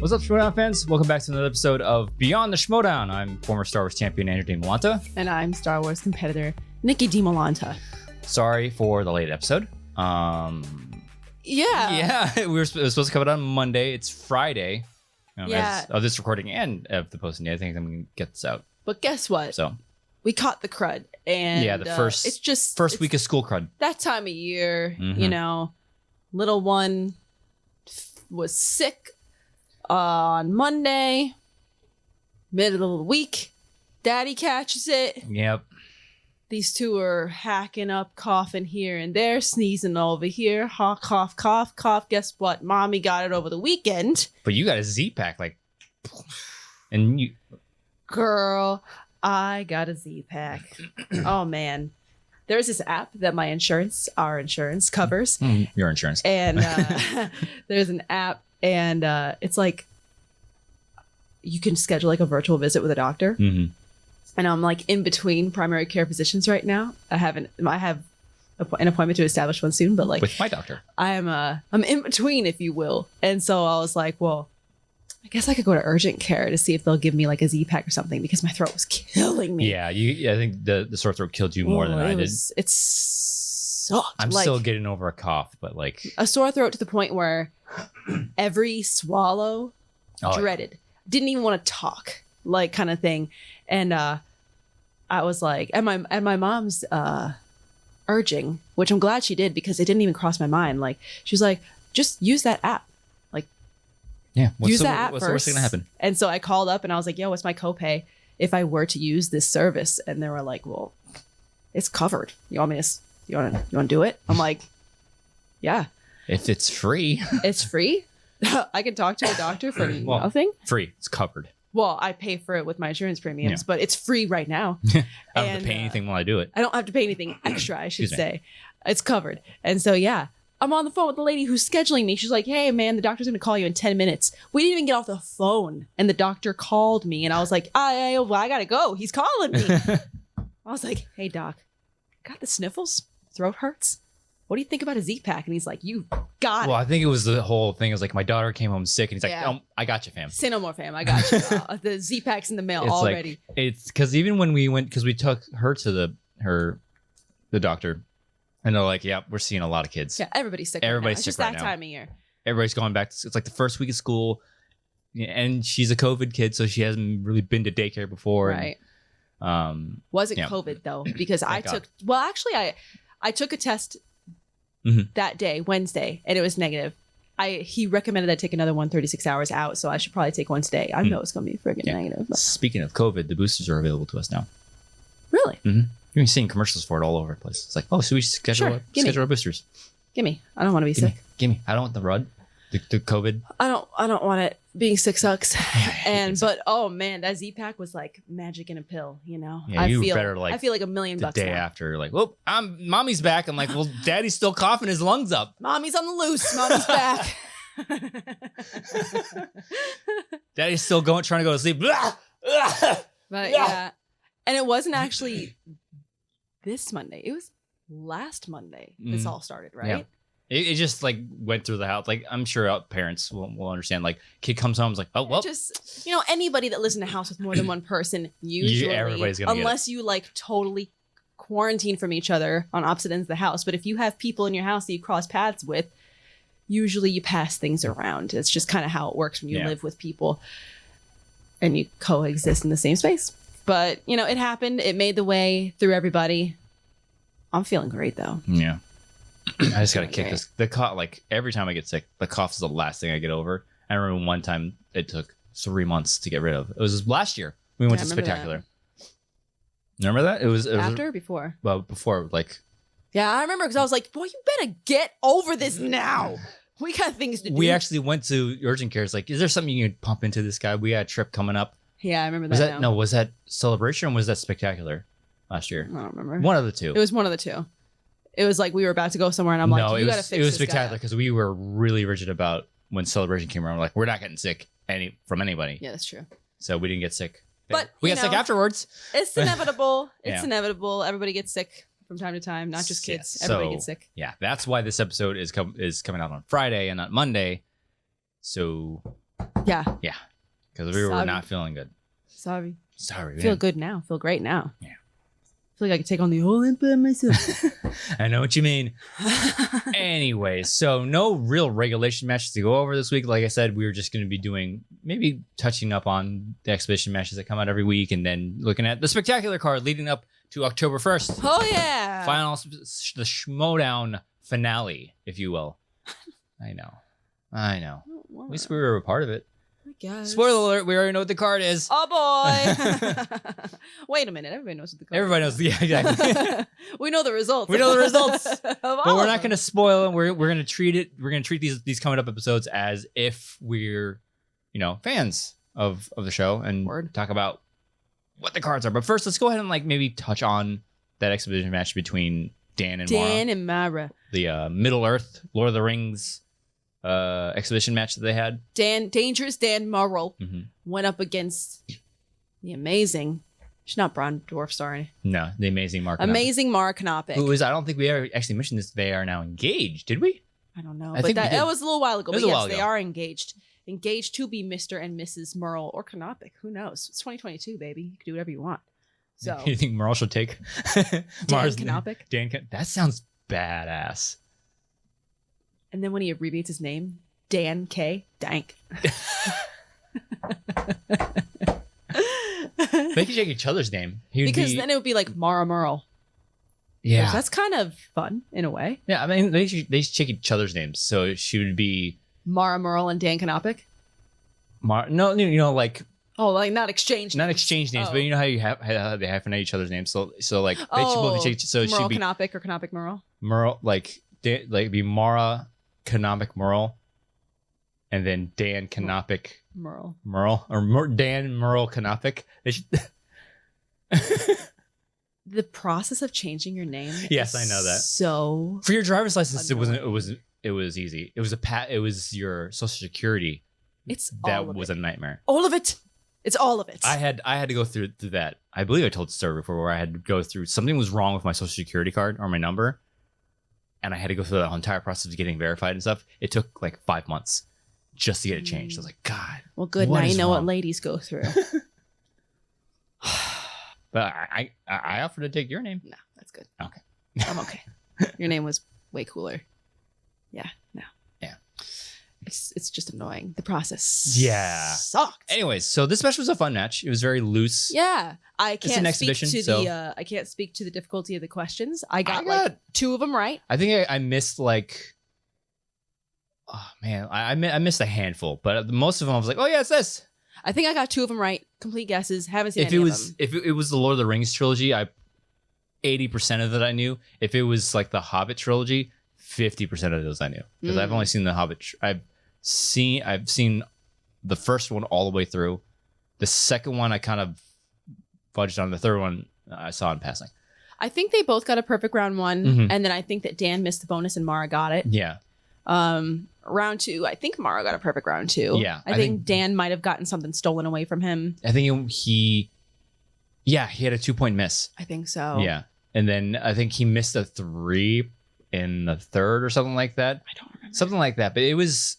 What's up, Schmoedown fans? Welcome back to another episode of Beyond the Schmoedown. I'm former Star Wars champion Andrew and Nicki Dimalanta. And I'm Star Wars competitor Nicki Dimalanta. Sorry for the late episode. Yeah, it was supposed to come out on Monday. It's Friday. Yeah. Of this recording and of the posting. I think I'm going to get this out. But guess what? So we caught the crud. And yeah, the first week of school crud. That time of year, Mhm. you know, little one was sick on Monday, middle of the week. Daddy catches it. Yep. These two are hacking up, coughing here and there, sneezing over here. Cough, cough, cough, cough. Guess what? Mommy got it over the weekend. But you got a Z-Pack, like, and you... Girl, I got a Z-Pack. Oh, man. There's this app that our insurance covers. Your insurance. And there's an app, and it's like you can schedule like a virtual visit with a doctor. Mm-hmm. And I'm like in between primary care physicians right now. I have an appointment to establish one soon, but like with my doctor, I'm in between, if you will. And so I was like, well, I guess I could go to urgent care to see if they'll give me like a Z-Pack or something because my throat was killing me. Yeah, I think the sore throat killed you more than I did. It sucked. I'm like, still getting over a cough, but like a sore throat to the point where every swallow dreaded. Didn't even want to talk, like kind of thing. And I was like, and my mom's urging, which I'm glad she did because it didn't even cross my mind. Like she was like, just use that app. Yeah, use that app what's first. the worst thing to happen? And so I called up and I was like, yo, what's my copay if I were to use this service? And they were like, well, it's covered. You want to do it? I'm like, yeah. If it's free. It's free? I can talk to a doctor for nothing? Free. It's covered. Well, I pay for it with my insurance premiums, but it's free right now. I don't have to pay anything while I do it. I don't have to pay anything extra, I should say. It's covered. And so, yeah. I'm on the phone with the lady who's scheduling me. She's like, hey, man, the doctor's going to call you in 10 minutes. We didn't even get off the phone. And the doctor called me. And I was like, I got to go. He's calling me. I was like, hey, doc, got the sniffles? Throat hurts? What do you think about a Z-Pack? And he's like, you got it. Well, I think it was the whole thing. It was like, my daughter came home sick. And he's like, oh, I got you, fam. Say no more, fam. I got you. The Z-Pack's in the mail already. Like, it's because even when we went, because we took her to the doctor. And they're like, yeah, we're seeing a lot of kids. Yeah, everybody's sick. Everybody's sick right now. It's just that time of year. Everybody's going back. It's like the first week of school. And she's a COVID kid, so she hasn't really been to daycare before. Right. And, wasn't COVID, though, because I took a test that day, Wednesday, and it was negative. He recommended I take another one 36 hours out, so I should probably take one today. I know it's going to be friggin' negative. But. Speaking of COVID, the boosters are available to us now. Really? Mm-hmm. You're seeing commercials for it all over the place. It's like, oh, so we should schedule our boosters. Gimme. I don't want to be sick. Gimme. I don't want the RUD. The COVID. I don't want it. Being sick sucks. But oh man, that Z-Pack was like magic in a pill, you know? Yeah, I feel like $1 million the day after, like, whoop, mommy's back. I'm like, well, daddy's still coughing his lungs up. Mommy's on the loose. Mommy's back. Daddy's still trying to go to sleep. But yeah. And it wasn't actually this Monday. It was last Monday. This all started, right? Yeah. It just like went through the house. Like I'm sure parents will understand. Like kid comes home, is like, oh well. Just anybody that lives in a house with more than one person, usually, everybody's gonna unless you like totally quarantine from each other on opposite ends of the house. But if you have people in your house that you cross paths with, usually you pass things around. It's just kind of how it works when you live with people and you coexist in the same space. But, it happened. It made the way through everybody. I'm feeling great, though. Yeah. I just got to kick this. The cough, like, every time I get sick, the cough is the last thing I get over. I remember one time it took 3 months to get rid of. It was last year. We went to Spectacular. Remember that? It was after or before? Well, before, like. Yeah, I remember because I was like, boy, you better get over this now. We got things to do. We actually went to urgent care. It's like, is there something you can pump into this guy? We got a trip coming up. Yeah, I remember that. Was that Celebration or was that Spectacular last year? I don't remember. One of the two. It was one of the two. It was like we were about to go somewhere and I'm like, you got to fix this. It was Spectacular because we were really rigid about when Celebration came around. We're like, we're not getting sick from anybody. Yeah, that's true. So we didn't get sick. But we got sick afterwards. It's inevitable. It's inevitable. Everybody gets sick from time to time, not just kids. Everybody gets sick. Yeah, that's why this episode is coming out on Friday and not Monday. So Yeah. Yeah, because we were Sorry. not feeling good. Sorry. Sorry. Feel good now. Feel great now. Yeah. Feel like I could take on the whole empire myself. I know what you mean. Anyway, so no real regulation matches to go over this week. Like I said, we were just going to be doing, maybe touching up on the exhibition matches that come out every week, and then looking at the spectacular card leading up to October 1st. Oh, yeah. The Schmoedown finale, if you will. I know. At least we were a part of it. I guess. Spoiler alert, we already know what the card is. Oh, boy. Wait a minute. Everybody knows what the card Everybody knows. Yeah, exactly. We know the results. We know the results. But But we're not going to spoil it. We're going to treat it. We're going to treat these coming up episodes as if we're, fans of the show and talk about what the cards are. But first, let's go ahead and maybe touch on that exhibition match between Dan and Mara. The Middle Earth Lord of the Rings exhibition match that they had. Dangerous Dan Murrell went up against the amazing. She's not Brown Dwarf, sorry. No, the amazing Mark. Amazing Mara Knopic. Who is? I don't think we ever actually mentioned this. They are now engaged. Did we? I don't know. I think that was a little while ago. But yes, they are engaged. Engaged to be Mr. and Mrs. Murrell or Knopic. Who knows? It's 2022, baby. You can do whatever you want. So you think Merle should take Dan Knopic? That sounds badass. And then when he abbreviates his name, Dan K. Dank. They could take each other's name. Then it would be like Mara Merle. Yeah. That's kind of fun in a way. Yeah, I mean, they should take each other's names. So she would be Mara Merle and Dan Knopic. Oh, not exchange names. Not exchange names, but you know how how they hyphenate each other's names. So they both take. So Merle she'd be Knopic or Knopic Merle. Merle, be Mara Knopic Merle, and then Dan Knopic Merle or Dan Merle Knopic. The process of changing your name. Yes, I know that. So for your driver's license, annoying. it was easy. It was your social security. That was a nightmare. All of it. It's all of it. I had to go through that. I believe I told the story before where I had to go through something was wrong with my social security card or my number, and I had to go through the entire process of getting verified and stuff. It took 5 months just to get it changed. I was like, God. Well, good. Now you know what ladies go through. But I offered to take your name. No, that's good. Okay. I'm okay. Your name was way cooler. Yeah. No. Yeah. It's just annoying. The process sucked. Anyways, so this match was a fun match. It was very loose. Yeah. I can't speak to so I can't speak to the difficulty of the questions. I got 2 of them right. I think I missed oh man, I missed a handful, but most of them I was like, oh yeah, it's this. I think I got 2 of them right. Complete guesses. Haven't seen any of them. If it was the Lord of the Rings trilogy, 80% of it I knew. If it was the Hobbit trilogy, 50% of those I knew because I've only seen the Hobbit. I've seen the first one all the way through. The second one I kind of fudged on. The third one I saw in passing. I think they both got a perfect round 1, and then I think that Dan missed the bonus and Mara got it. Yeah. Round 2, I think Mara got a perfect round 2. Yeah. I think Dan might have gotten something stolen away from him. I think he had a 2-point miss. I think so. Yeah. And then I think he missed a 3 in the third or something like that. I don't remember. Something like that. But I was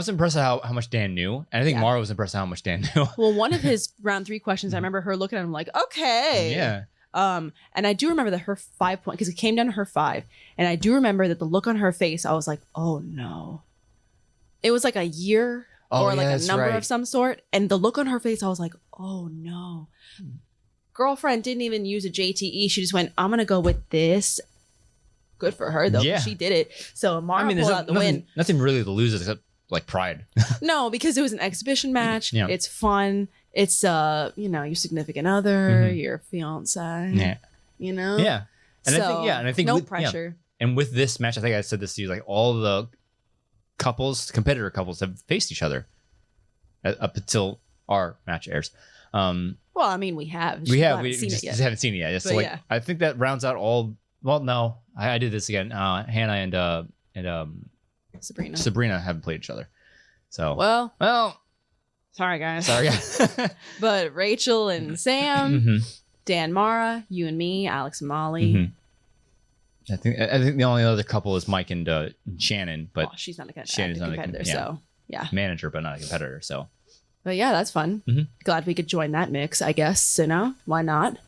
impressed at how much Dan knew. And I think Mara was impressed at how much Dan knew. Well, one of his round 3 questions, I remember her looking at him like, okay. Yeah. And I do remember that her 5 point, because it came down to her 5. And I do remember that the look on her face, I was like, oh no. It was like a year or a number of some sort. And the look on her face, I was like, oh no. Girlfriend didn't even use a JTE. She just went, I'm going to go with this. Good for her though. Yeah. She did it. So Mara pulled out the win. Nothing really to lose except pride. No, because it was an exhibition match. Yeah. It's fun. It's your significant other, your fiance. Yeah. Yeah. And I think no pressure. Yeah. And with this match, I think I said this to you, all the competitor couples have faced each other up until our match airs. Well, I mean, we have. We just haven't seen it yet. So I think that rounds out all. Well, no, I did this again. Hannah and Sabrina haven't played each other. So well. Sorry, guys. Sorry, guys. But Rachel and Sam, Dan, Mara, you and me, Alex and Molly. I think the only other couple is Mike and Shannon, but she's not a competitor. So manager, but not a competitor. So, but yeah, that's fun. Mhm. Glad we could join that mix, I guess. Why not?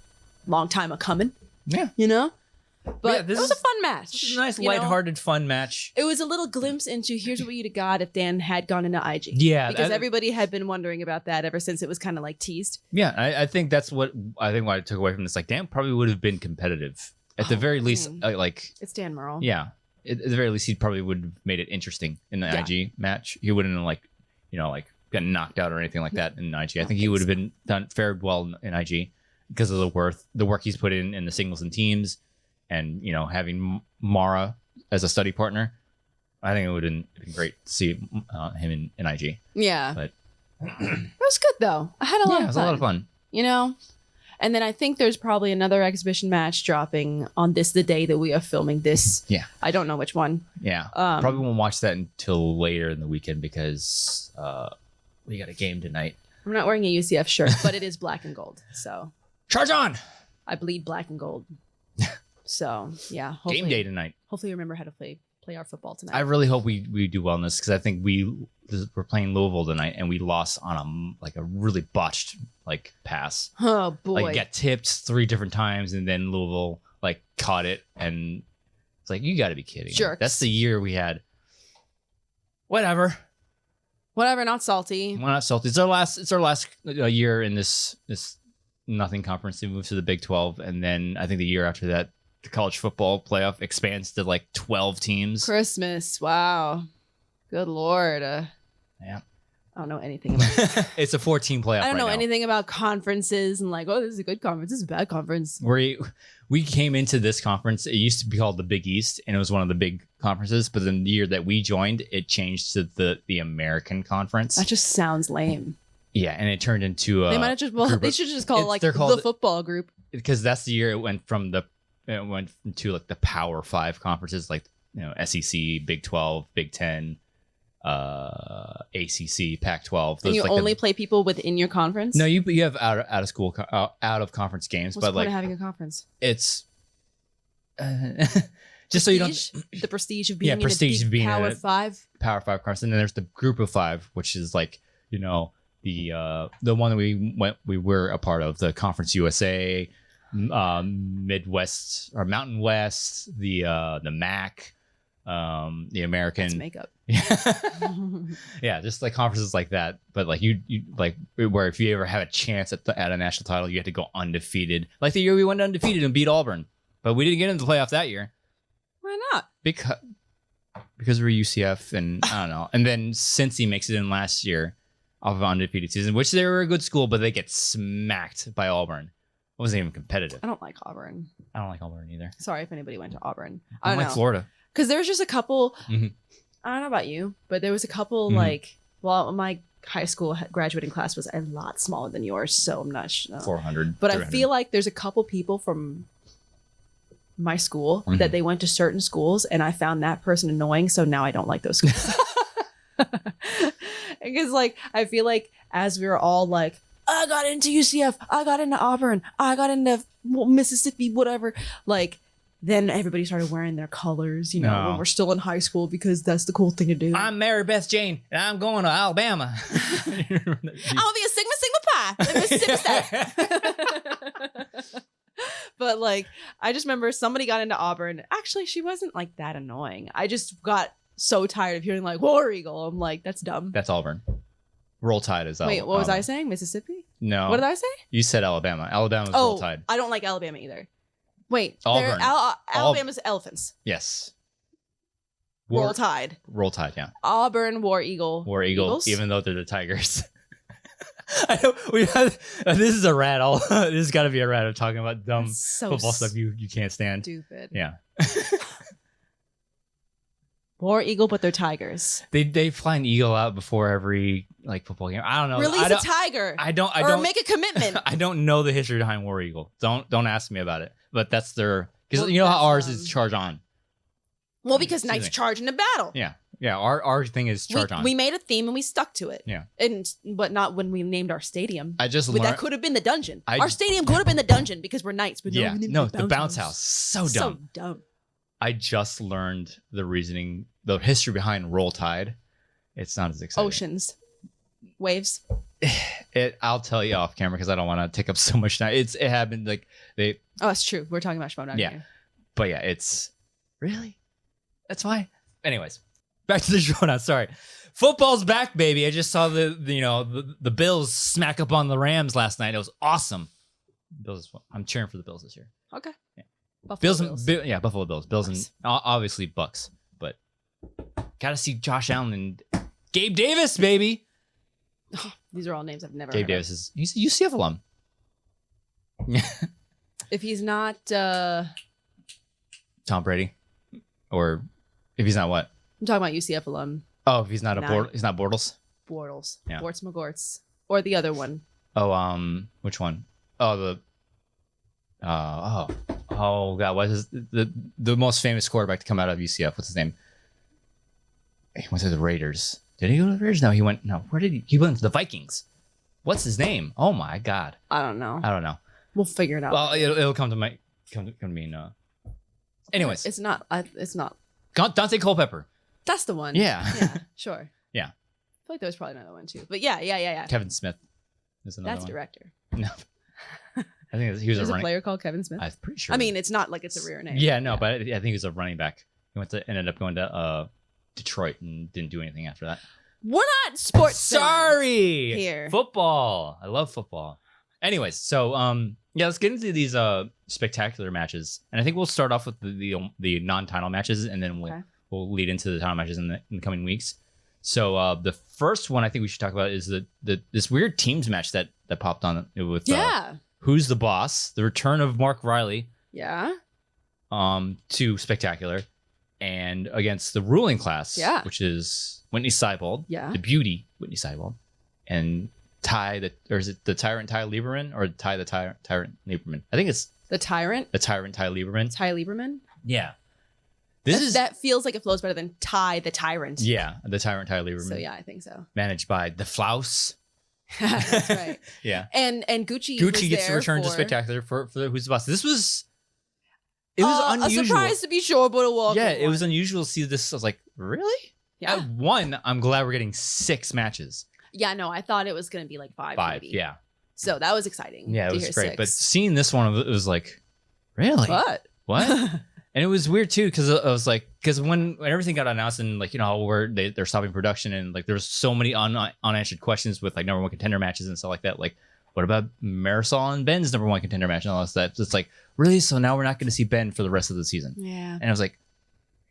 Long time a coming. Yeah. But yeah, it was a fun match. This is a nice, lighthearted, fun match. It was a little glimpse into here's what you'd have got if Dan had gone into IG. Yeah. Because everybody had been wondering about that ever since it was kind of like teased. Yeah, I think that's what I took away from this. Like, Dan probably would have been competitive. At the very least, it's Dan Murrell. Yeah. At the very least, he probably would have made it interesting in the IG match. He wouldn't have gotten knocked out or anything like that in IG. I think he would have fared well in IG because of the work he's put in the singles and teams, and having Mara as a study partner. I think it would have been great to see him in IG. Yeah, but it was good though. I had a lot. Yeah, it was a lot of fun. And then I think there's probably another exhibition match dropping on the day that we are filming this. Yeah. I don't know which one. Yeah. Probably won't watch that until later in the weekend because we got a game tonight. I'm not wearing a UCF shirt, but it is black and gold. So charge on. I bleed black and gold. So yeah. Game day tonight. Hopefully you remember how to play our football tonight. I really hope we do well in this because I think we're playing Louisville tonight and we lost on a really botched pass. Oh boy! Got tipped 3 different times and then Louisville caught it and it's you got to be kidding. Jerks. That's the year we had. Whatever. Not salty. We're not salty. It's our last year in this nothing conference. We moved to the Big 12 and then I think the year after that the college football playoff expands to 12 teams. Christmas. Wow. Good Lord. Yeah. I don't know anything about it. It's a 14 playoff. I don't know now. anything about conferences and this is a good conference. This is a bad conference. We came into this conference. It used to be called the Big East, and it was one of the big conferences. But then the year that we joined, it changed to the American Conference. That just sounds lame. Yeah, and it turned into they might have just they should just call it the football group because that's the year it went to the Power 5 conferences SEC, Big 12, Big 10. ACC, Pac-12. And you only play people within your conference? No, you have out of school, out of conference games. What's the point of having a conference? It's just so you don't the prestige of being in a Power 5. Power 5 conference, and then there's the Group of 5, which is the one that we were a part of, the Conference USA, Midwest or Mountain West, the MAC. The American. That's makeup. Yeah, just conferences like that. But you where if you ever have a chance at a national title, you have to go undefeated. Like the year we went undefeated and beat Auburn, but we didn't get into the playoff that year. Why not? Because we're UCF, and I don't know. And then Cincy makes it in last year off of an undefeated season, which they were a good school, but they get smacked by Auburn. It wasn't even competitive. I don't like Auburn. I don't like Auburn either. Sorry if anybody went to Auburn. I don't like Florida. Because there was just a couple, Mm-hmm. I don't know about you, but there was a couple my high school graduating class was a lot smaller than yours, so I'm not sure. 400. But I feel like there's a couple people from my school that they went to certain schools and I found that person annoying, so now I don't like those schools. Because I feel like as we were all I got into UCF, I got into Auburn, I got into Mississippi, whatever, then everybody started wearing their colors, when we're still in high school because that's the cool thing to do. I'm Mary Beth Jane, and I'm going to Alabama. I'll be a Sigma Pi in Mississippi State. But I just remember somebody got into Auburn. Actually, she wasn't that annoying. I just got so tired of hearing War Eagle. I'm that's dumb. That's Auburn. Roll Tide is Alabama. Wait, what was I saying? Mississippi? No. What did I say? You said Alabama. Alabama's Roll Tide. I don't like Alabama either. Wait, Auburn. Alabama's Elephants. Yes. Roll Tide. Roll Tide, yeah. Auburn, War Eagle. War Eagle, Eagles? Even though they're the Tigers. I know this is a rat. This has got to be a rat of talking about dumb football stuff you can't stand. Stupid. Yeah. War Eagle, but they're Tigers. They fly an eagle out before every football game. I don't know. Release a tiger. I don't make a commitment. I don't know the history behind War Eagle. Don't ask me about it. But that's their because you know how ours is charge on. Well, because knights charge into battle. Yeah. Yeah, our thing is charge on. We made a theme and we stuck to it. Yeah. But not when we named our stadium. I just learned that could have been the dungeon. Our stadium could have been the dungeon because we're knights. But the bounce house. So dumb. So dumb. I just learned the reasoning, the history behind Roll Tide. It's not as exciting. Oceans, waves. I'll tell you off camera because I don't want to take up so much time. It happened like they. Oh, that's true. We're talking about Schmoedown. Yeah, here. but yeah, it's really. That's fine. Anyways, back to the Schmoedown. Sorry, football's back, baby. I just saw the Bills smack up on the Rams last night. It was awesome. Bills. I'm cheering for the Bills this year. Okay. Yeah. Buffalo Bills. Bills. Buffalo Bills. Bills Nice. and obviously Bucks, but gotta see Josh Allen and Gabe Davis, baby. Oh, these are all names I've never Gabe heard Davis he's a UCF alum. If he's not Tom Brady, or if he's not what? I'm talking about UCF alum. Oh, if he's not he's not Bortles. Bortles. Yeah. Bortz McGortz. Or the other one. Oh, which one? Oh, oh God, what is the most famous quarterback to come out of UCF? What's his name? He went to the Raiders. Did he go to the Raiders? No, he went. No, where did he? He went to the Vikings. What's his name? Oh my God, I don't know. I don't know. We'll figure it out. Well, it'll come to me. Anyways, It's not. It's not. Dante Culpepper. That's the one. Yeah. Yeah. Sure. Yeah. I feel like there was probably another one too. But yeah. Kevin Smith is another That's one. director. No, I think he was There's a running. player called Kevin Smith. I'm pretty sure. I mean, it's not like it's a rare name. Yeah, no, but I think he was a running back. He ended up going to Detroit and didn't do anything after that. We're not sports. Sorry. Here. Football. I love football. Anyways, so yeah, let's get into these spectacular matches, and I think we'll start off with the non-title matches, and then we'll lead into the title matches in the coming weeks. So the first one I think we should talk about is this weird teams match that popped on with Who's the Boss? The return of Mark Riley. Yeah. To Spectacular, and against the ruling class. Yeah. Which is Whitney Seibold. Yeah. The beauty Whitney Seibold, and is it the Tyrant Ty Lieberman or the Tyrant Lieberman? I think it's The Tyrant. the Tyrant Ty Lieberman. Ty Lieberman. Yeah. That feels like it flows better than Ty the Tyrant. Yeah, the Tyrant Ty Lieberman. So yeah, I think so. Managed by the Flaus. That's right. Yeah. And Gucci gets to return to Spectacular for the Who's the Boss. It was unusual. A surprise to be sure, but a welcome. Yeah, it was unusual to see this. I was like, really? Yeah. At one, I'm glad we're getting 6 matches. Yeah, no, I thought it was going to be like 5. 5, maybe. yeah. So that was exciting. Yeah, it to was hear great. 6. But seeing this one, it was like, really? What? And it was weird too, because I was like, when everything got announced and like, they're stopping production, and like there's so many unanswered questions with like number 1 contender matches and stuff like that. Like, what about Marisol and Ben's number 1 contender match and all that stuff? It's like, really? So now we're not going to see Ben for the rest of the season. Yeah. And I was like,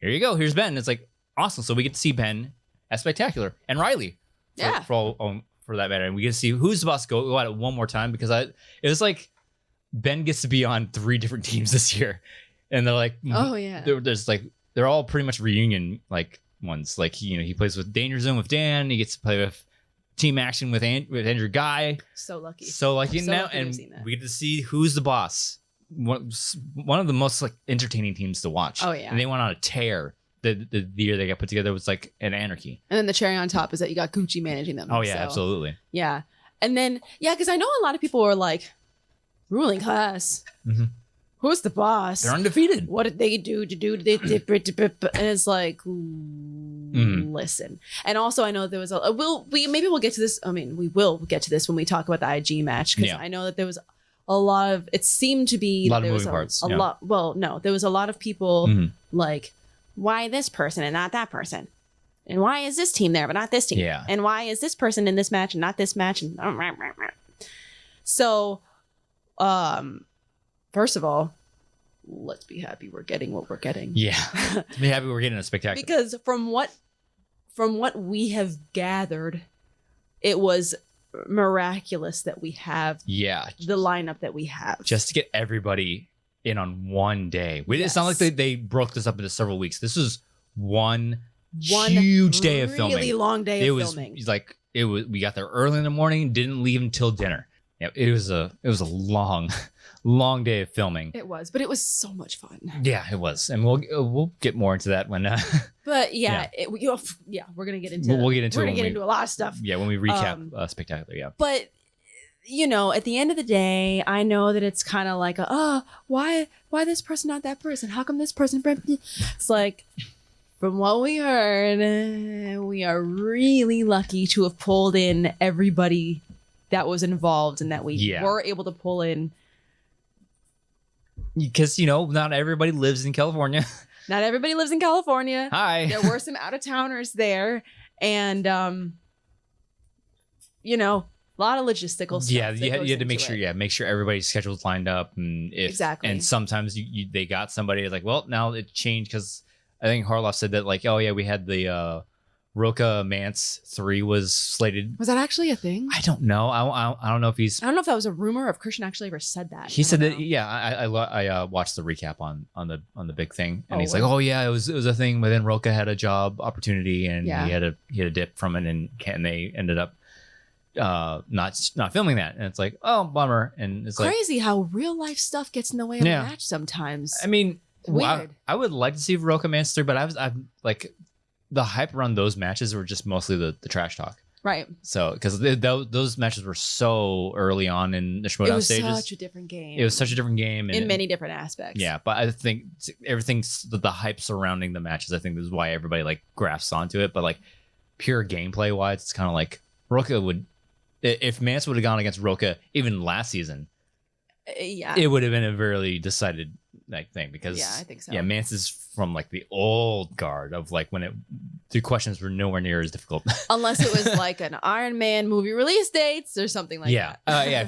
here you go. Here's Ben. And it's like, awesome. So we get to see Ben at Spectacular and Riley. For that matter. And we get to see Who's the Boss go at it one more time, because it was like Ben gets to be on 3 different teams this year. And they're like, oh yeah, there's like, they're all pretty much reunion like ones. Like, he plays with Danger Zone with Dan. He gets to play with Team Action with Andrew Guy. So lucky. Now, and we get to see Who's the Boss. One of the most like entertaining teams to watch. Oh yeah, and they went on a tear. The year they got put together was like an anarchy. And then the cherry on top is that you got Gucci managing them. Oh yeah, absolutely. Yeah, and then because I know a lot of people were like, ruling class. Mm-hmm. Who's the boss? They're undefeated. What did they do to do? And it's like, listen. And also, I know there was we'll get to this. I mean, we will get to this when we talk about the IG match, because I know that there was a lot of. It seemed to be a lot of moving parts. A lot. Well, no, there was a lot of people like, why this person and not that person, and why is this team there but not this team? Yeah. And why is this person in this match and not this match? And so, first of all, let's be happy we're getting what we're getting. Yeah. Be happy we're getting a Spectacular. Because from what we have gathered, it was miraculous that we have the lineup that we have. Just to get everybody in on one day. It's not like they broke this up into several weeks. This was one huge day of filming. Really long day of filming. It was like we got there early in the morning, didn't leave until dinner. Yeah, it was a long day of filming. It was, but it was so much fun. Yeah, it was, and we'll get more into that when. But we're gonna get into. We'll get into. We're gonna get into a lot of stuff. Yeah, when we recap Spectacular. Yeah, but at the end of the day, I know that it's kind of like why this person not that person? How come this person? It's like, From what we heard, we are really lucky to have pulled in everybody that was involved and that we were able to pull in. Because, not everybody lives in California. Not everybody lives in California. Hi. There were some out-of-towners there. And, a lot of logistical stuff. Yeah, you had to make sure everybody's schedule's lined up. And exactly. And sometimes they got somebody like, well, now it changed because I think Harloff said that like, oh yeah, we had the Roca Mance 3 was slated. Was that actually a thing? I don't know. I don't know if he's. I don't know if that was a rumor or if Christian actually ever said that. He said that. Yeah, I watched the recap on the big thing, and he's like, oh yeah, it was a thing. But then Roca had a job opportunity, and he had a dip from it, and they ended up not filming that, and it's like, oh bummer. And it's crazy how real life stuff gets in the way of a match sometimes. I mean, weird. I would like to see Roca Mance 3, but I'm like. The hype around those matches were just mostly the trash talk. Right. So, because those matches were so early on in the Schmoedown stages. It was such a different game. It was such a different game. In many different aspects. Yeah, but I think the hype surrounding the matches, I think this is why everybody like grasps onto it. But like pure gameplay wise, it's kind of like Roca would, if Mance would have gone against Roca even last season, it would have been a very decided like thing because I think so. Yeah, Mance is from like the old guard of like when the questions were nowhere near as difficult. Unless it was like an Iron Man movie release dates or something like that.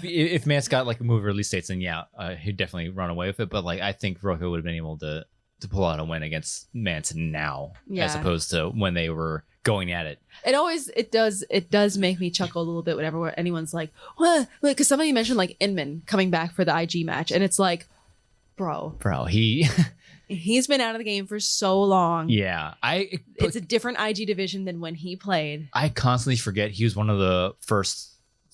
If Mance got like a movie release dates, then he'd definitely run away with it. But like I think Roca would have been able to pull out a win against Mance now, as opposed to when they were going at it. It does make me chuckle a little bit whenever anyone's like, what? Because somebody mentioned like Inman coming back for the IG match, and it's like, bro, he's been out of the game for so long. Yeah, it's a different IG division than when he played. I constantly forget he was one of the first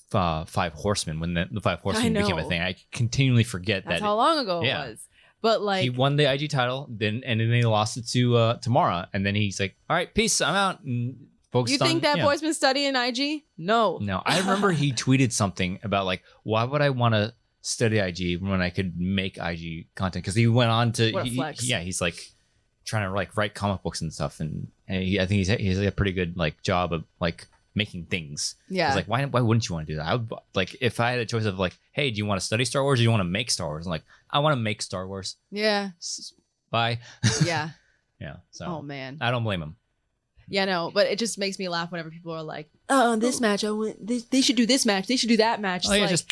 5 horsemen when the 5 horsemen became a thing. I continually forget That's how long ago it was. But like he won the IG title, then they lost it to Mara, and then he's like, "All right, peace, I'm out." And you think that boy's been studying IG? No. I remember he tweeted something about like, "Why would I want to study IG when I could make IG content?" Because he went on to he's like trying to like write comic books and stuff, and I think he's a pretty good like job of like making things. It's like why wouldn't you want to do that? I would like if I had a choice of like, hey, do you want to study Star Wars or do you want to make Star Wars? I'm like, I want to make Star Wars. Yeah. Bye. Yeah. Yeah. So oh man, I don't blame him. Yeah, no, but it just makes me laugh whenever people are like, "Oh, this match, they should do this match, they should do that match." It's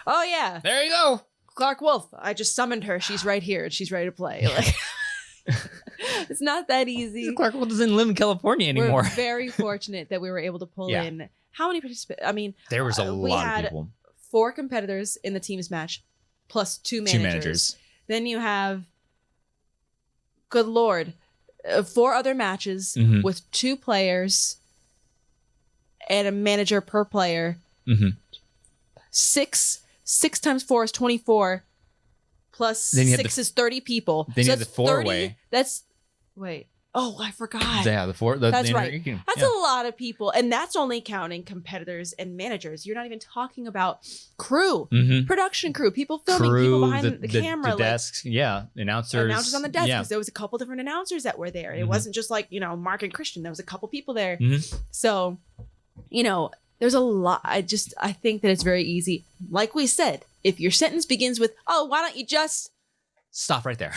there you go. Clark Wolf, I just summoned her. She's right here and she's ready to play. Like, it's not that easy. Clark Wolf doesn't live in California anymore. We're very fortunate that we were able to pull in. How many participants? I mean, there was a lot of people. 4 competitors in the team's match, plus 2 managers. Then you have, good Lord, 4 other matches with 2 players and a manager per player. 6 times 4 is 24. Plus 6 is 30 people. Then you have the 4-way. Oh, I forgot. Yeah, that's right. That's a lot of people. And that's only counting competitors and managers. You're not even talking about crew, production crew, people filming, people behind the camera. The desks, announcers on the desk. Because there was a couple different announcers that were there. It wasn't just like, Mark and Christian. There was a couple people there. So, there's a lot. I think that it's very easy. Like we said, if your sentence begins with, "Oh, why don't you just stop right there?"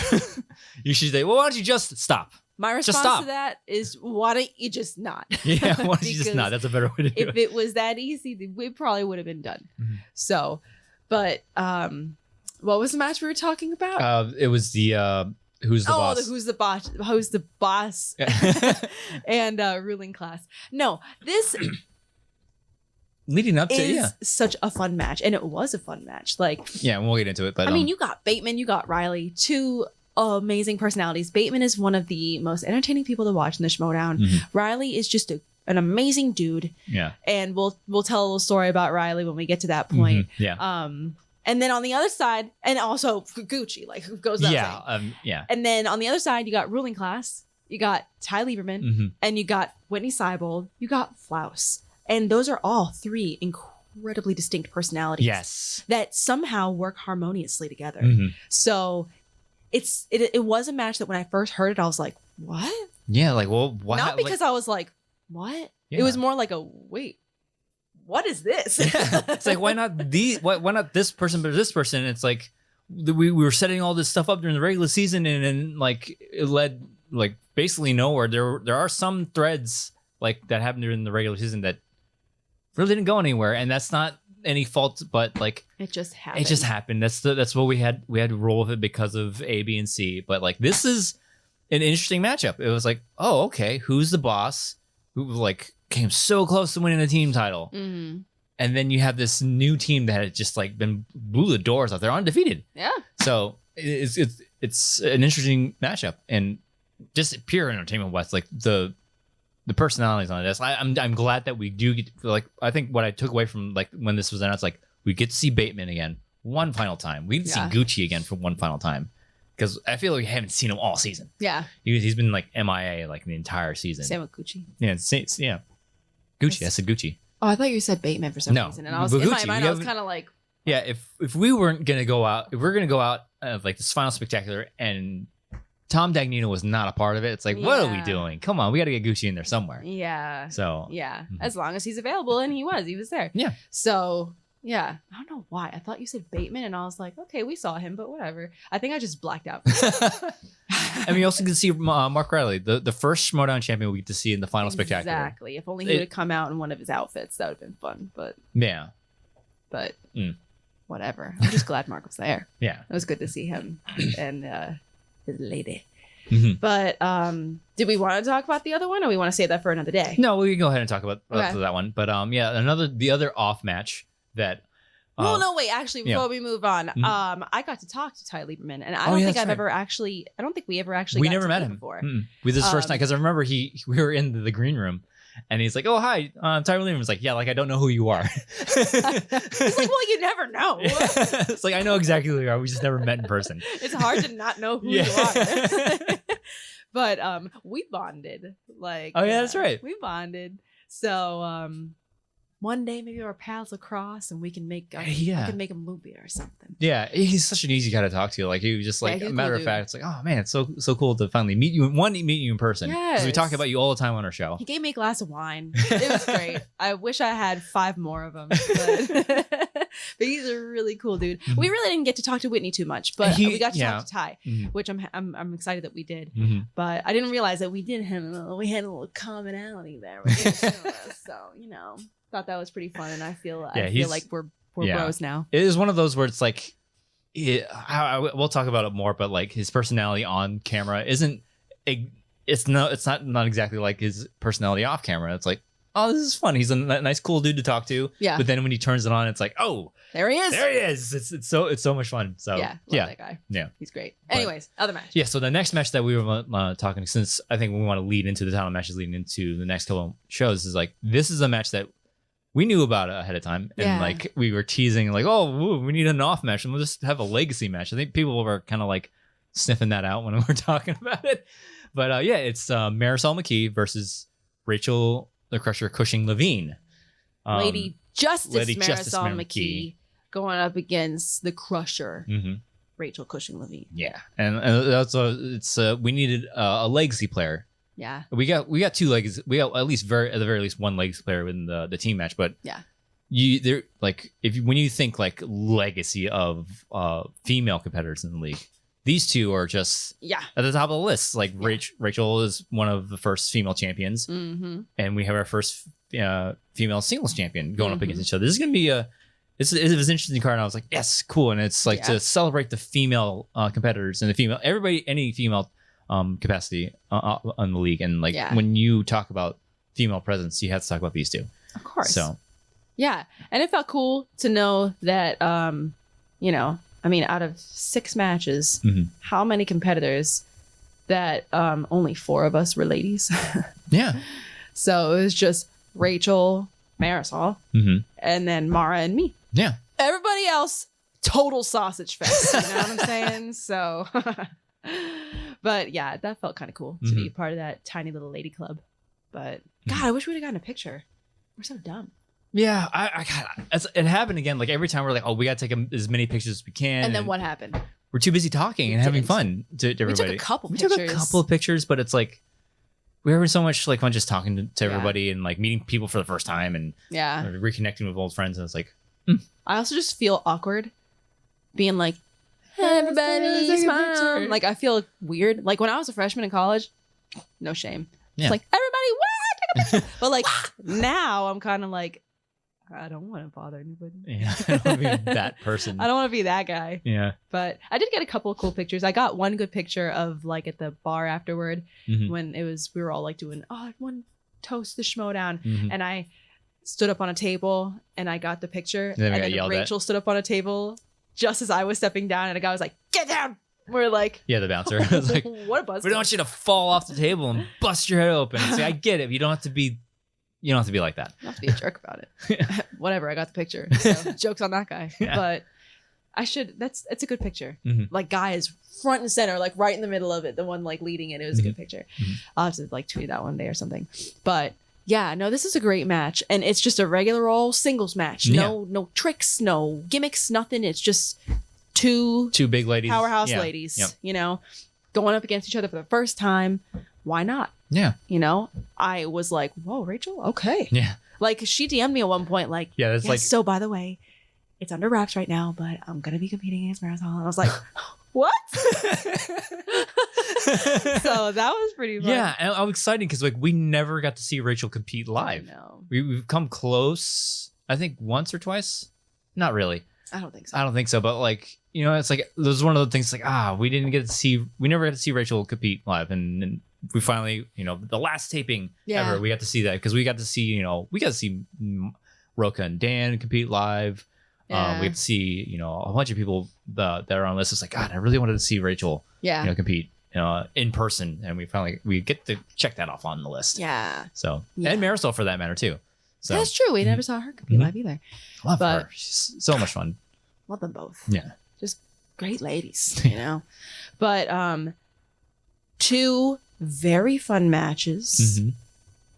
You should say, "Well, why don't you just stop?" My response to that is, why don't you just not? Yeah, why don't you just not? That's a better way to do it. If it was that easy, we probably would have been done. So, but what was the match we were talking about? It was the who's the boss? Who's the boss? And ruling class. No, this leading up to is such a fun match, and it was a fun match. Like, yeah, we'll get into it. But I mean, you got Bateman, you got Riley, 2 amazing personalities. Bateman is one of the most entertaining people to watch in the Schmoedown. Riley is just an amazing dude. Yeah, and we'll tell a little story about Riley when we get to that point. And then on the other side, and also Gucci, like who goes that way. And then on the other side, you got ruling class, you got Ty Lieberman, and you got Whitney Seibold, you got Flaus. And those are all 3 incredibly distinct personalities. Yes. That somehow work harmoniously together. So it was a match that when I first heard it, I was like, what? Yeah, like, well, why? Not because I was like, what? Yeah. It was more like a wait. What is this? Yeah. It's like, why not why not this person but this person? It's like we were setting all this stuff up during the regular season, and like it led like basically nowhere. There are some threads like that happened during the regular season that really didn't go anywhere, and that's not any fault, but like it just happened. It just happened. That's what we had to roll with it because of A, B, and C. But like this is an interesting matchup. It was like, oh, okay, who's the boss? Who like came so close to winning the team title, mm-hmm. and then you have this new team that had just like blew the doors off. They're undefeated. Yeah. So it's an interesting matchup, and just pure entertainment wise, like the personalities on this. I'm glad that we do get, like, I think what I took away from like when this was announced, like we get to see Bateman again one final time. We get to see Gucci again for one final time. Because I feel like we haven't seen him all season. Yeah. He's been like MIA like the entire season. Same with Gucci. Yeah, yeah. Gucci. I said Gucci. Oh, I thought you said Bateman for some reason. And I was in my mind, I was kind of like, yeah, if we weren't gonna go out, if we're gonna go out like this final spectacular and Tom Dagnino was not a part of it, it's like, what are we doing? Come on, we got to get Gucci in there somewhere. Yeah. So yeah, as long as he's available, and he was there. Yeah. So yeah, I don't know why. I thought you said Bateman, and I was like, okay, we saw him, but whatever. I think I just blacked out. I mean, you also get to see Mark Riley, the first Schmoedown champion we get to see in the final spectacular. Exactly. If only he would have come out in one of his outfits, that would have been fun. But yeah. But whatever. I'm just glad Mark was there. Yeah. It was good to see him and his lady. Mm-hmm. But did we want to talk about the other one, or we want to save that for another day? No, we can go ahead and talk about that one. But yeah, the other off match that. Well, no, wait. Actually, before we move on, I got to talk to Ty Lieberman, and I don't think I've ever actually. I don't think we ever actually. We never met him before. We this first night because I remember we were in the green room, and he's like, "Oh, hi, Ty Lieberman." Was like, "Yeah, like I don't know who you are." He's like, "Well, you never know." It's like I know exactly who you are. We just never met in person. It's hard to not know who you are. But we bonded. Like, oh yeah, that's right. We bonded. So one day maybe our paths will cross and we can make I can make a movie or something. Yeah, he's such an easy guy to talk to. Like he was just like a matter of fact. It's like, oh man, it's so cool to finally meet you. Meet you in person. Because we talk about you all the time on our show. He gave me a glass of wine. It was great. I wish I had 5 more of them. But he's a really cool dude. Mm-hmm. We really didn't get to talk to Whitney too much, but we got to talk to Ty, which I'm excited that we did. Mm-hmm. But I didn't realize that we had a little commonality there. So thought that was pretty fun, and I feel like we're bros now. It is one of those where it's like, we'll talk about it more, but like his personality on camera it's not exactly like his personality off camera. It's like, oh, this is fun. He's a nice, cool dude to talk to. Yeah. But then when he turns it on, it's like, oh, there he is. There he is. It's so much fun. So yeah, love that guy. Yeah, he's great. Anyways, other match. Yeah. So the next match that we were talking, since I think we want to lead into the title matches leading into the next couple of shows, is like this is a match that we knew about it ahead of time, and like we were teasing, like, oh, we need an off match, and we'll just have a legacy match. I think people were kind of like sniffing that out when we were talking about it. But yeah, it's Marisol McKee versus Rachel the Crusher Cushing Levine, Lady Justice Marisol McKee going up against the Crusher, Rachel Cushing Levine. Yeah, and that's we needed a legacy player. Yeah, we got 2 legacy. We got at the very least 1 legacy player in the team match. But yeah, there like when you think like legacy of female competitors in the league, these 2 are just at the top of the list. Like Rachel is one of the first female champions, and we have our first female singles champion going up against each other. This is gonna be it was an interesting card, and I was like, yes, cool. And it's like to celebrate the female competitors and any female capacity on the league, and like when you talk about female presence, you have to talk about these 2, of course. So yeah, and it felt cool to know that I mean, out of 6 matches, how many competitors that only 4 of us were ladies. Yeah, so it was just Rachel, Marisol, and then Mara and me. Yeah, everybody else total sausage fest. You know what I'm saying? So but yeah, that felt kind of cool to be part of that tiny little lady club. But God, I wish we'd have gotten a picture. We're so dumb. Yeah, it happened again. Like every time we're like, oh, we got to take as many pictures as we can. And then what happened? We're too busy talking and having fun to everybody. We took a couple pictures. We took a couple of pictures, but it's like we were having so much like fun just talking to Yeah. everybody and like meeting people for the first time and Yeah. reconnecting with old friends. And it's like, I also just feel awkward being like, hey, everybody, Take a smile. picture. Like, I feel weird. Like, when I was a freshman in college, no shame. Yeah. It's like, everybody, what? Take a picture. But, like, now I'm kind of like, I don't want to bother anybody. yeah, I don't want to be that person. I don't want to be that guy. Yeah. But I did get a couple of cool pictures. I got one good picture of, like, at the bar afterward Mhm. when we were all, like, doing, one toast the Schmoedown. Mhm. And I stood up on a table and I got the picture. Then we got And yelled at. Rachel stood up on a table just as I was stepping down, and a guy was like, "Get down!" We're like, Yeah, the bouncer. I was like, "What a buzz!" we don't want you to fall off the table and bust your head open. It's like, I get it. You don't have to be like that. Not to be a jerk about it. Whatever. I got the picture. So, jokes on that guy. Yeah. But I should. It's a good picture. Mhm. Like, guy is front and center, like right in the middle of it. The one like leading it. It was a good picture. Mhm. I'll have to like tweet that one day or something. But yeah, no, this is a great match, and it's just a regular old singles match. No tricks, no gimmicks, nothing. It's just two big ladies. powerhouse Yeah. ladies, Yep. you know, going up against each other for the first time. Why not? Yeah. You know, I was like, whoa, Rachel, okay. Yeah. Like, she DM'd me at one point, like, Yeah. That's yes, like, so by the way, it's under wraps right now, but I'm going to be competing against Marathon. And I was like, what? So that was pretty fun. yeah. And I'm excited because like we never got to see Rachel compete live. No, We've come close, I think once or twice. Not really. I don't think so. I don't think so. But like, you know, it's like, there's one of the things like, we never got to see Rachel compete live. And we finally, you know, the last taping Yeah. ever, we got to see that because we got to see Roka and Dan compete live. Yeah. We got to see, you know, a bunch of people that are on the list. It's like, God, I really wanted to see Rachel, Yeah. you know, compete in person. And we get to check that off on the list. Yeah. So, Yeah. and Marisol for that matter too. So That's true. We never saw her compete Mhm. live either. love but- her. She's so much fun. Love them both. Yeah. Just great ladies, you know. But two very fun matches. Mhm.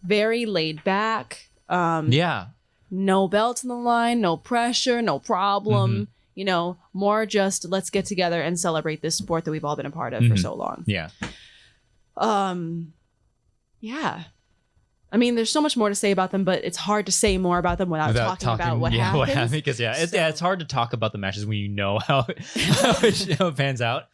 Very laid back. Yeah. No belts on the line, no pressure, no problem. Mm-hmm. You know, more just let's get together and celebrate this sport that we've all been a part of for Mhm. so long. Yeah. Yeah. I mean, there's so much more to say about them, but it's hard to say more about them without talking about what happens. Because it's So- it's hard to talk about the matches when you know how it pans out.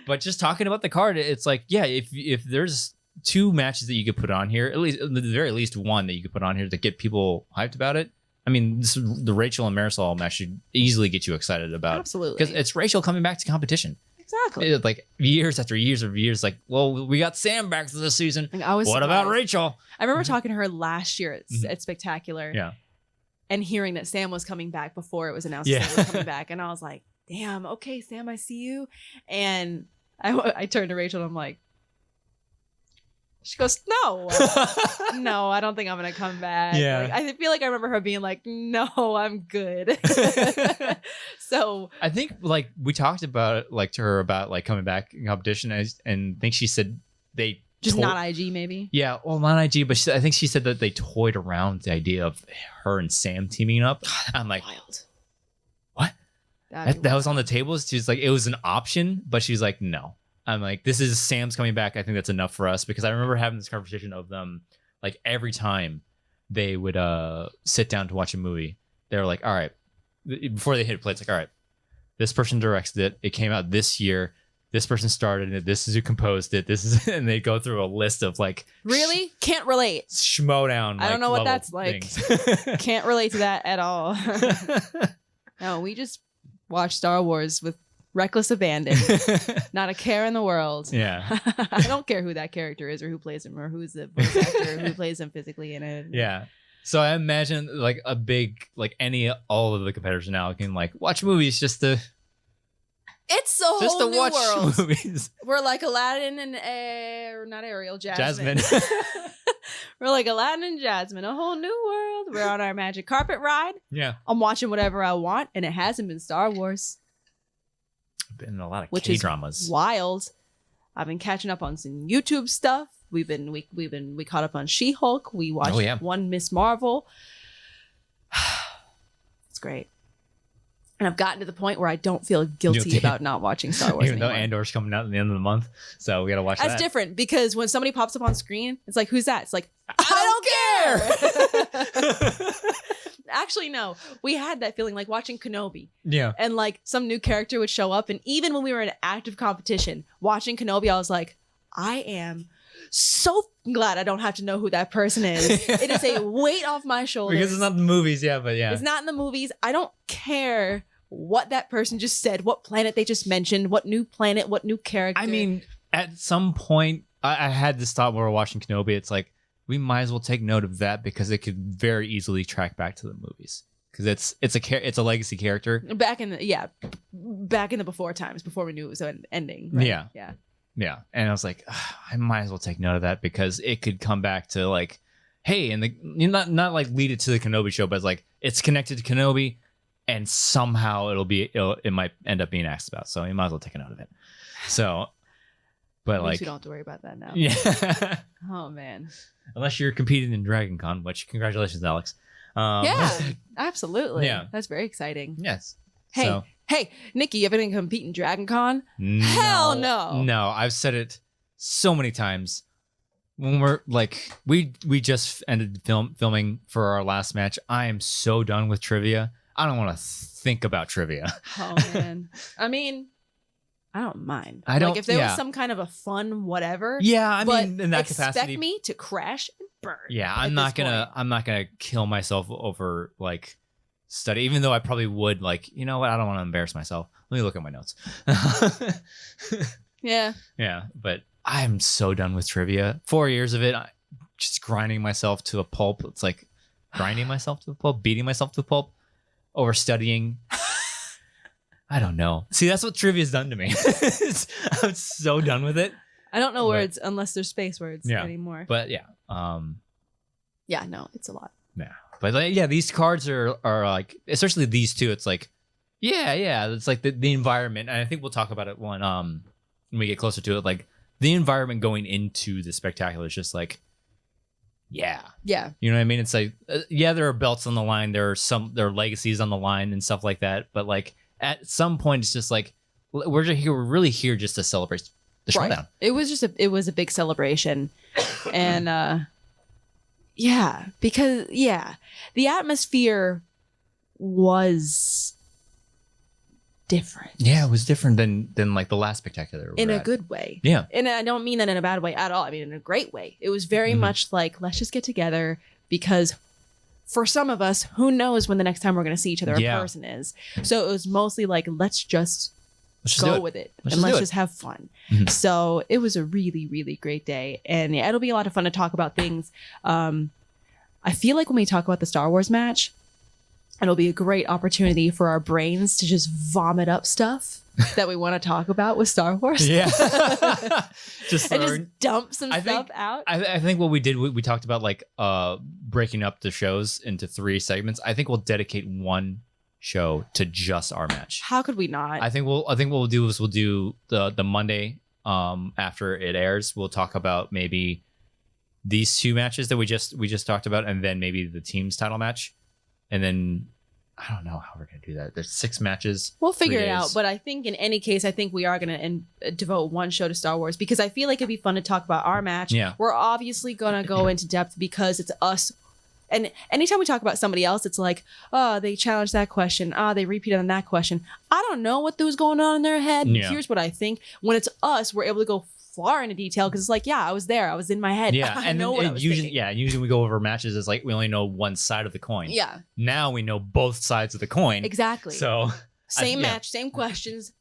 But just talking about the card, it's like, yeah, if there's two matches that you could put on here, at least at the very least one that you could put on here to get people hyped about it. I mean, the Rachel and Marisol match should easily get you excited about. Absolutely. Because it's Rachel coming back to competition. Exactly. It's like years after years of years, like, well, we got Sam back this season. Like, I was What about surprised. Rachel? I remember talking to her last year Mhm. at Spectacular. Yeah. And hearing that Sam was coming back before it was announced Yeah. that Sam was coming back. And I was like, damn, okay, Sam, I see you. And I turned to Rachel and I'm like, she goes, no, no, I don't think I'm going to come back. Yeah. Like, I feel like I remember her being like, no, I'm good. So I think like we talked about it, like to her about like coming back in competition, and I think she said they just toy- not IG maybe. Yeah, well, not IG, but I think she said that they toyed around the idea of her and Sam teaming up. I'm like, Wild. what? That was on the table. She's like, it was an option, but she's like, no. I'm like, this is Sam's coming back. I think that's enough for us, because I remember having this conversation of them like every time they would sit down to watch a movie. They were like, all right, before they hit play, it's like, all right, this person directed it. It came out this year. This person started it. This is who composed it. This is, and they go through a list of like, Really? Can't relate. Schmoedown. I don't know what level that's like. things. Can't relate to that at all. No, we just watch Star Wars with reckless abandon. Not a care in the world. Yeah. I don't care who that character is or who plays him or who's the voice actor who plays him physically in it. Yeah. So I imagine like a big, like all of the competitors now can like watch movies just to It's a whole new watch world. movies. We're like Aladdin and not Ariel, Jasmine. We're like Aladdin and Jasmine, a whole new world. We're on our magic carpet ride. Yeah. I'm watching whatever I want, and it hasn't been Star Wars, Been in a lot of which K-dramas. is wild. I've been catching up on some YouTube stuff. We caught up on She-Hulk. We watched one Miss Marvel. It's great. And I've gotten to the point where I don't feel guilty about not watching Star Wars Even anymore. though Andor's coming out at the end of the month, so we gotta watch that. That's different because when somebody pops up on screen, it's like, who's that? It's like, I don't care. Actually, no. We had that feeling like watching Kenobi. Yeah. And like some new character would show up. And even when we were in active competition, watching Kenobi, I was like, I am so glad I don't have to know who that person is. It is a weight off my shoulders. Because it's not the movies, but yeah. It's not in the movies. I don't care what that person just said, what planet they just mentioned, what new planet, what new character. I mean, at some point, I had this thought when we were watching Kenobi. It's like, we might as well take note of that because it could very easily track back to the movies. Because it's a legacy character. Back in the before times, before we knew it was ending. Right? Yeah. Yeah. And I was like, I might as well take note of that because it could come back to like, hey, and not like lead it to the Kenobi show, but it's like it's connected to Kenobi and somehow it might end up being asked about. So you might as well take a note of it. So, but like, we don't have to worry about that now. Yeah. Oh man. Unless you're competing in Dragon Con, which congratulations, Alex. Yeah, absolutely. Yeah. That's very exciting. Yes. Hey, Nikki, you have anything to compete in Dragon Con? No, Hell no. No, I've said it so many times. When we're like, we just ended filming for our last match. I am so done with trivia. I don't want to think about trivia. Oh man. I mean, I don't mind. I don't. Like if there was some kind of a fun whatever. Yeah, I mean, in that capacity, expect me to crash and burn. Yeah, I'm not gonna kill myself over like study. Even though I probably would. Like, you know what? I don't want to embarrass myself. Let me look at my notes. Yeah. Yeah, but I'm so done with trivia. 4 years of it, just grinding myself to a pulp. It's like grinding myself to a pulp, beating myself to a pulp, over studying. I don't know. See, that's what trivia's done to me. I'm so done with it. I don't know words unless there's space words anymore. But yeah. Yeah, no, it's a lot. Yeah. But like, yeah, these cards are like, especially these two, it's like, yeah. It's like the environment. And I think we'll talk about it when we get closer to it. Like the environment going into the spectacular is just like, yeah. You know what I mean? It's like, there are belts on the line. There are legacies on the line and stuff like that. But like, at some point, it's just like we're really here just to celebrate the Schmoedown. It was a big celebration, and because the atmosphere was different. Yeah, it was different than like the last spectacular in a good way. Yeah, and I don't mean that in a bad way at all. I mean in a great way. It was very much like, let's just get together because. For some of us, who knows when the next time we're going to see each other in person is. So it was mostly like, let's just go with it. Let's just have fun. Mm-hmm. So it was a really, really great day. And yeah, it'll be a lot of fun to talk about things. I feel like when we talk about the Star Wars match, it'll be a great opportunity for our brains to just vomit up stuff that we want to talk about with Star Wars. Yeah. just dump some stuff out. I think what we did, we talked about like breaking up the shows into 3 segments. I think we'll dedicate one show to just our match. How could we not? I think what we'll do is we'll do the Monday after it airs. We'll talk about maybe these 2 matches that we just talked about, and then maybe the team's title match. And then I don't know how we're going to do that. There's 6 matches. We'll figure it out. But I think in any case, I think we are going to devote one show to Star Wars because I feel like it'd be fun to talk about our match. Yeah. We're obviously going to go into depth because it's us. And anytime we talk about somebody else, it's like, oh, they challenged that question. They repeated on that question. I don't know what was going on in their head. Yeah. Here's what I think. When it's us, we're able to go far into detail because it's like, I was there. I was in my head. Yeah, I know what I was usually, thinking. yeah, usually we go over matches as like we only know one side of the coin. Yeah. Now we know both sides of the coin. Exactly. So same match, same questions,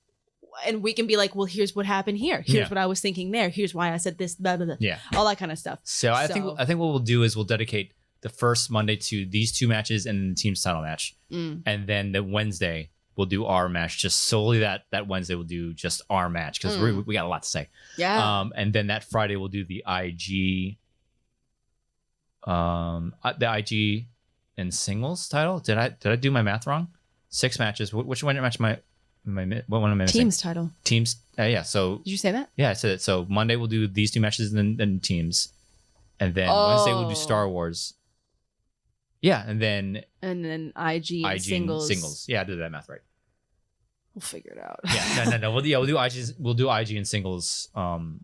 and we can be like, well, here's what happened here. Here's what I was thinking there. Here's why I said this. Blah blah blah. Yeah. All that kind of stuff. So I think what we'll do is we'll dedicate the first Monday to these 2 matches and the team's title match, and then the Wednesday we'll do our match. Just solely that Wednesday we'll do just our match because we got a lot to say. Yeah. And then that Friday we'll do the IG and singles title. Did I do my math wrong? 6 matches. Which one match what one am I missing? Teams title. Teams. Yeah. So did you say that? Yeah, I said it. So Monday we'll do these 2 matches and then teams, and then Wednesday we'll do Star Wars. Yeah, and then IG singles. Yeah, I did that math right. We'll figure it out. Yeah, no. We'll do IG and singles on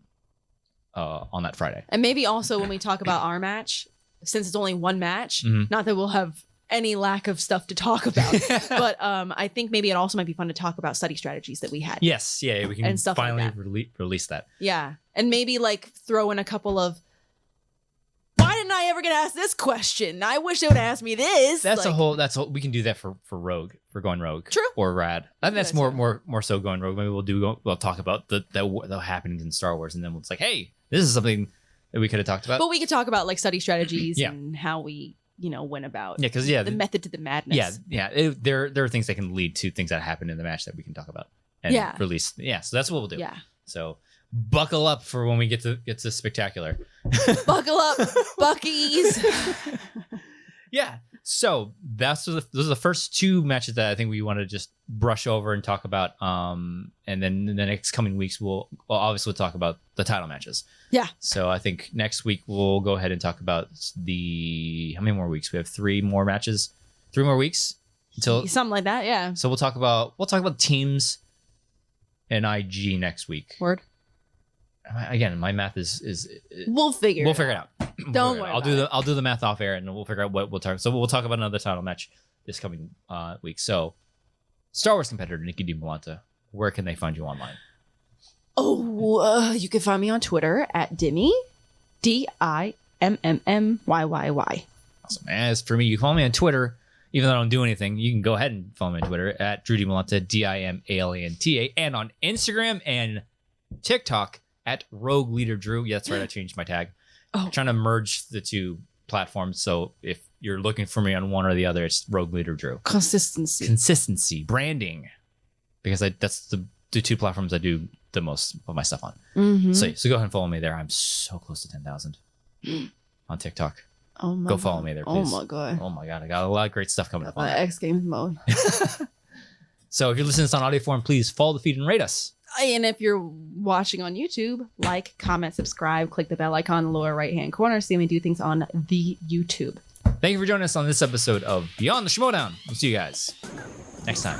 that Friday. And maybe also when we talk about our match, since it's only one match, not that we'll have any lack of stuff to talk about, but I think maybe it also might be fun to talk about study strategies that we had. Yes, yeah, we can and stuff finally like that. release that. Yeah, and maybe like throw in a couple of, why didn't I ever get asked this question? I wish they would ask me this. That's we can do that for Rogue, for going Rogue. True. Or Rad. I think that's more so going Rogue. Maybe we'll talk about the happenings in Star Wars, and then it's like, hey, this is something that we could have talked about. But we could talk about like study strategies and how we, went about the method to the madness. There are things that can lead to things that happen in the match that we can talk about and release. Yeah, so that's what we'll do. Yeah. So buckle up for when we get to Spectacular. Buckle up, Buckies. Yeah. So those are the first two matches that I think we want to just brush over and talk about. And then in the next coming weeks, we'll obviously talk about the title matches. Yeah. So I think next week we'll go ahead and talk about how many more weeks? We have 3 more matches, 3 more weeks until something like that. Yeah. So we'll talk about teams and IG next week. Word. Again, my math is we'll figure it out. Don't worry. I'll do the math off air, and we'll figure out what we'll talk. So we'll talk about another title match this coming week. So, Star Wars competitor Nicki Dimalanta, where can they find you online? Oh, you can find me on Twitter at Dimmy, DIMMMYYY. Awesome. As for me, you can follow me on Twitter. Even though I don't do anything, you can go ahead and follow me on Twitter at Drew Dimalanta, DIMALANTA, and on Instagram and TikTok at Rogue Leader Drew. Yeah, that's right. I changed my tag. I'm trying to merge the 2 platforms. So if you're looking for me on one or the other, it's Rogue Leader Drew. Consistency, branding, because that's the 2 platforms I do the most of my stuff on. Mm-hmm. So go ahead and follow me there. I'm so close to 10,000 on TikTok. Oh my Go follow me there, please. Oh my god. Oh my god. I got a lot of great stuff coming up on X Games mode. So if you're listening to this on audio form, please follow the feed and rate us. And if you're watching on YouTube, like, comment, subscribe, click the bell icon in the lower right-hand corner. See me do things on the YouTube. Thank you for joining us on this episode of Beyond the Schmoedown. We'll see you guys next time.